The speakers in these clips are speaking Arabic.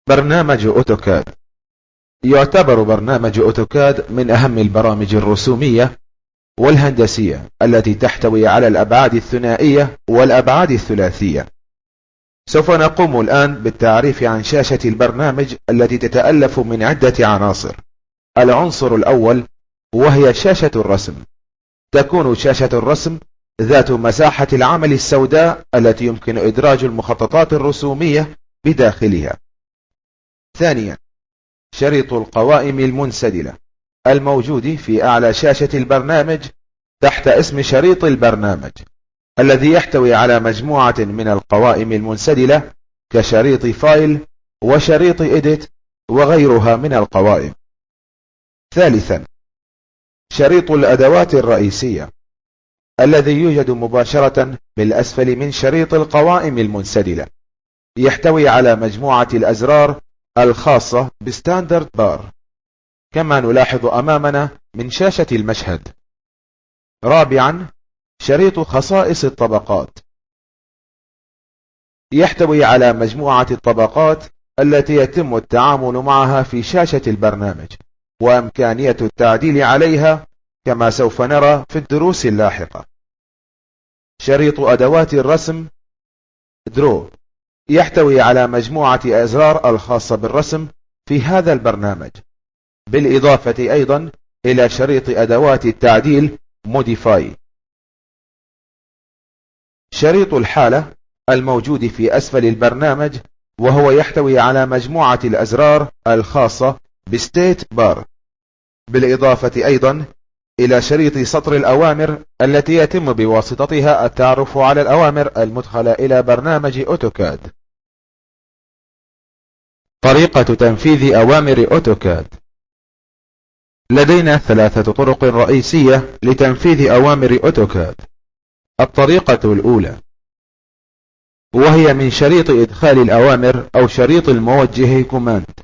برنامج أوتوكاد. يعتبر برنامج أوتوكاد من أهم البرامج الرسومية والهندسية التي تحتوي على الأبعاد الثنائية والأبعاد الثلاثية. سوف نقوم الآن بالتعريف عن شاشة البرنامج التي تتألف من عدة عناصر. العنصر الأول وهي شاشة الرسم. تكون شاشة الرسم ذات مساحة العمل السوداء التي يمكن إدراج المخططات الرسومية بداخلها. ثانيا، شريط القوائم المنسدلة الموجود في أعلى شاشة البرنامج تحت اسم شريط البرنامج، الذي يحتوي على مجموعة من القوائم المنسدلة كشريط فايل وشريط إديت وغيرها من القوائم. ثالثا، شريط الأدوات الرئيسية الذي يوجد مباشرة بالأسفل من شريط القوائم المنسدلة، يحتوي على مجموعة الأزرار الخاصة بستاندرد بار كما نلاحظ أمامنا من شاشة المشهد. رابعا، شريط خصائص الطبقات يحتوي على مجموعة الطبقات التي يتم التعامل معها في شاشة البرنامج وإمكانية التعديل عليها كما سوف نرى في الدروس اللاحقة. شريط أدوات الرسم درو يحتوي على مجموعة أزرار الخاصة بالرسم في هذا البرنامج، بالإضافة أيضا إلى شريط أدوات التعديل موديفاي. شريط الحالة الموجود في أسفل البرنامج وهو يحتوي على مجموعة الأزرار الخاصة بستيت بار، بالإضافة أيضا إلى شريط سطر الأوامر التي يتم بواسطتها التعرف على الأوامر المدخلة إلى برنامج أوتوكاد. طريقة تنفيذ أوامر أوتوكاد. لدينا ثلاثة طرق رئيسية لتنفيذ أوامر أوتوكاد. الطريقة الأولى وهي من شريط إدخال الأوامر أو شريط الموجه كوماند.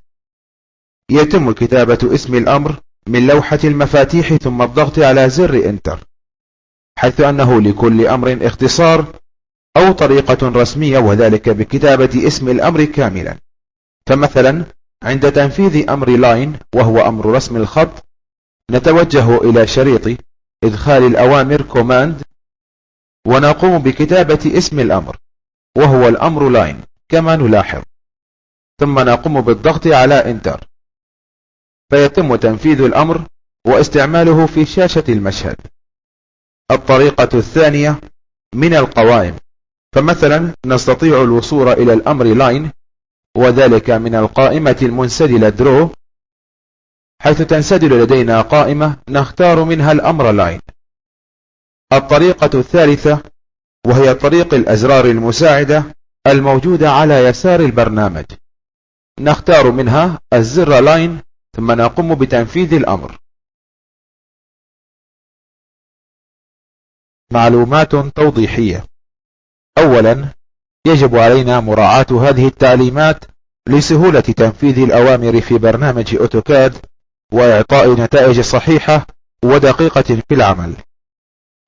يتم كتابة اسم الأمر من لوحة المفاتيح ثم الضغط على زر انتر، حيث أنه لكل أمر اختصار أو طريقة رسمية، وذلك بكتابة اسم الأمر كاملا. فمثلا عند تنفيذ أمر لاين وهو أمر رسم الخط، نتوجه إلى شريط إدخال الأوامر كوماند ونقوم بكتابة اسم الأمر وهو الأمر لاين كما نلاحظ، ثم نقوم بالضغط على انتر فيتم تنفيذ الأمر واستعماله في شاشة المشهد. الطريقة الثانية من القوائم، فمثلا نستطيع الوصول إلى الأمر لاين وذلك من القائمة المنسدلة درو، حيث تنسدل لدينا قائمة نختار منها الأمر لاين. الطريقة الثالثة وهي طريق الأزرار المساعدة الموجودة على يسار البرنامج، نختار منها الزر لاين ثم نقوم بتنفيذ الأمر. معلومات توضيحية. أولا، يجب علينا مراعاة هذه التعليمات لسهولة تنفيذ الأوامر في برنامج أوتوكاد وإعطاء نتائج صحيحة ودقيقة في العمل.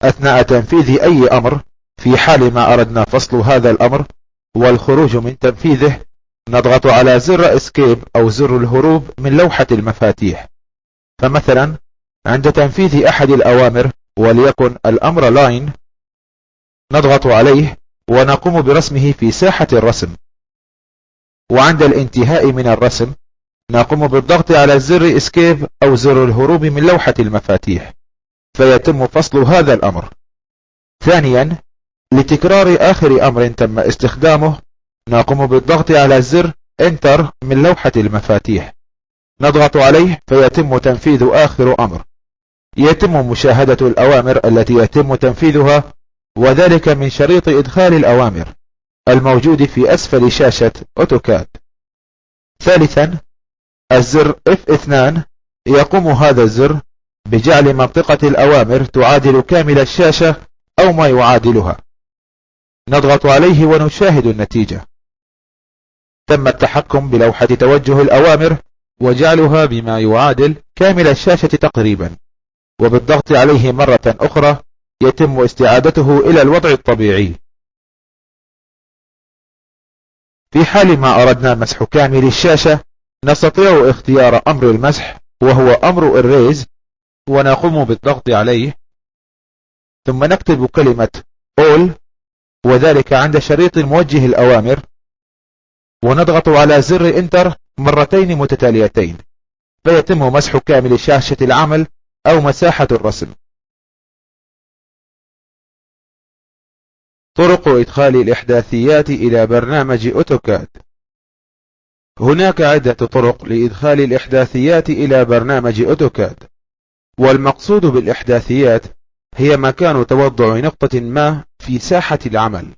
أثناء تنفيذ أي أمر، في حال ما أردنا فصل هذا الأمر والخروج من تنفيذه، نضغط على زر اسكيب أو زر الهروب من لوحة المفاتيح. فمثلا عند تنفيذ أحد الأوامر وليكن الأمر لاين، نضغط عليه ونقوم برسمه في ساحة الرسم، وعند الانتهاء من الرسم نقوم بالضغط على زر اسكيب أو زر الهروب من لوحة المفاتيح فيتم فصل هذا الأمر. ثانيا، لتكرار آخر أمر تم استخدامه نقوم بالضغط على زر انتر من لوحة المفاتيح، نضغط عليه فيتم تنفيذ آخر أمر. يتم مشاهدة الأوامر التي يتم تنفيذها وذلك من شريط إدخال الأوامر الموجود في أسفل شاشة أوتوكاد. ثالثا، الزر F2 يقوم هذا الزر بجعل منطقة الأوامر تعادل كامل الشاشة أو ما يعادلها، نضغط عليه ونشاهد النتيجة. تم التحكم بلوحة توجه الأوامر وجعلها بما يعادل كامل الشاشة تقريبا، وبالضغط عليه مرة أخرى يتم استعادته إلى الوضع الطبيعي. في حال ما أردنا مسح كامل الشاشة نستطيع اختيار أمر المسح وهو أمر الريز، ونقوم بالضغط عليه، ثم نكتب كلمة all وذلك عند شريط موجه الأوامر، ونضغط على زر انتر مرتين متتاليتين فيتم مسح كامل شاشة العمل أو مساحة الرسم. طرق إدخال الإحداثيات إلى برنامج أوتوكاد. هناك عدة طرق لإدخال الإحداثيات إلى برنامج أوتوكاد، والمقصود بالإحداثيات هي مكان توضع نقطة ما في ساحة العمل.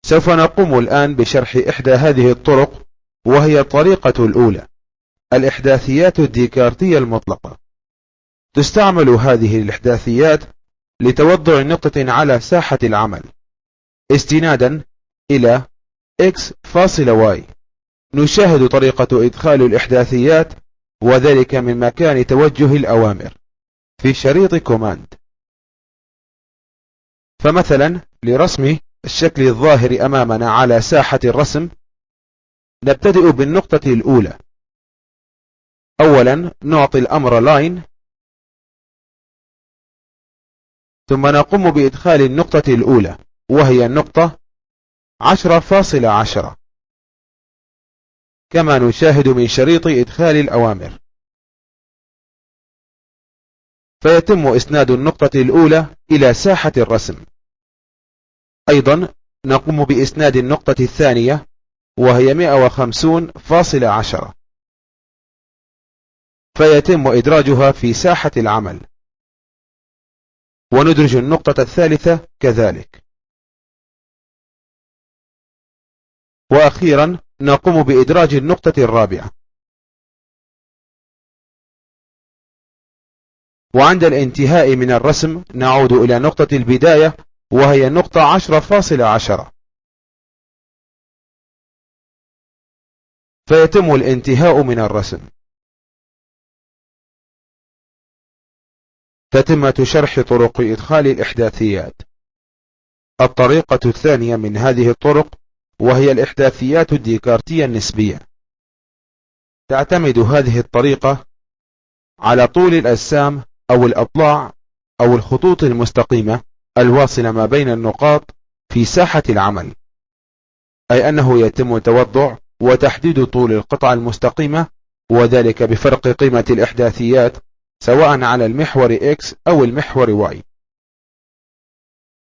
سوف نقوم الآن بشرح إحدى هذه الطرق، وهي الطريقة الأولى، الإحداثيات الديكارتية المطلقة. تستعمل هذه الإحداثيات لتوضع نقطة على ساحة العمل استنادا إلى x.y. نشاهد طريقة إدخال الإحداثيات، وذلك من مكان توجه الأوامر في شريط كوماند. فمثلا لرسم الشكل الظاهر أمامنا على ساحة الرسم نبتدئ بالنقطة الأولى. أولا نعطي الأمر لاين، ثم نقوم بإدخال النقطة الأولى وهي النقطة 10.10 كما نشاهد من شريط إدخال الأوامر، فيتم إسناد النقطة الأولى إلى ساحة الرسم. أيضا نقوم بإسناد النقطة الثانية وهي 150.10 فيتم إدراجها في ساحة العمل، وندرج النقطة الثالثة كذلك. وأخيرا نقوم بإدراج النقطة الرابعة. وعند الانتهاء من الرسم نعود إلى نقطة البداية وهي النقطة 10.10 فيتم الانتهاء من الرسم. تتمة شرح طرق إدخال الإحداثيات. الطريقة الثانية من هذه الطرق وهي الإحداثيات الديكارتية النسبية. تعتمد هذه الطريقة على طول الأجسام أو الأضلاع أو الخطوط المستقيمة الواصلة ما بين النقاط في ساحة العمل، أي أنه يتم توضع وتحديد طول القطعة المستقيمة، وذلك بفرق قيمة الإحداثيات سواء على المحور X أو المحور Y،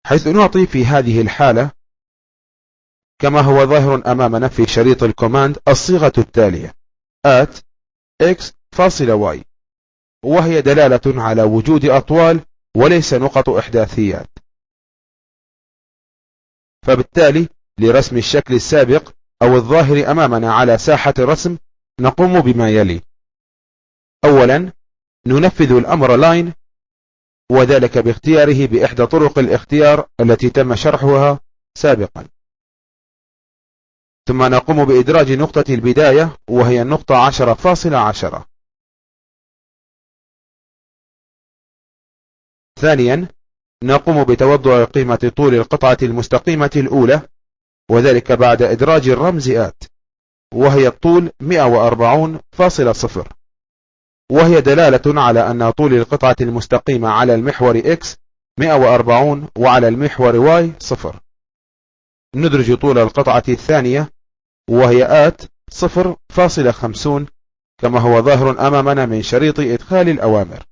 حيث نعطي في هذه الحالة كما هو ظاهر أمامنا في شريط الكوماند الصيغة التالية @x.y، وهي دلالة على وجود أطوال وليس نقط إحداثيات. فبالتالي لرسم الشكل السابق أو الظاهر أمامنا على ساحة الرسم نقوم بما يلي. أولا ننفذ الأمر لاين، وذلك باختياره بإحدى طرق الاختيار التي تم شرحها سابقا. ثم نقوم بإدراج نقطة البداية وهي النقطة 10.10. ثانيا نقوم بتوضع قيمة طول القطعة المستقيمة الأولى، وذلك بعد إدراج الرمز آت، وهي الطول 140.0، وهي دلالة على أن طول القطعة المستقيمة على المحور X 140 وعلى المحور Y 0. ندرج طول القطعة الثانية وهي آت 0.50 كما هو ظاهر أمامنا من شريط إدخال الأوامر.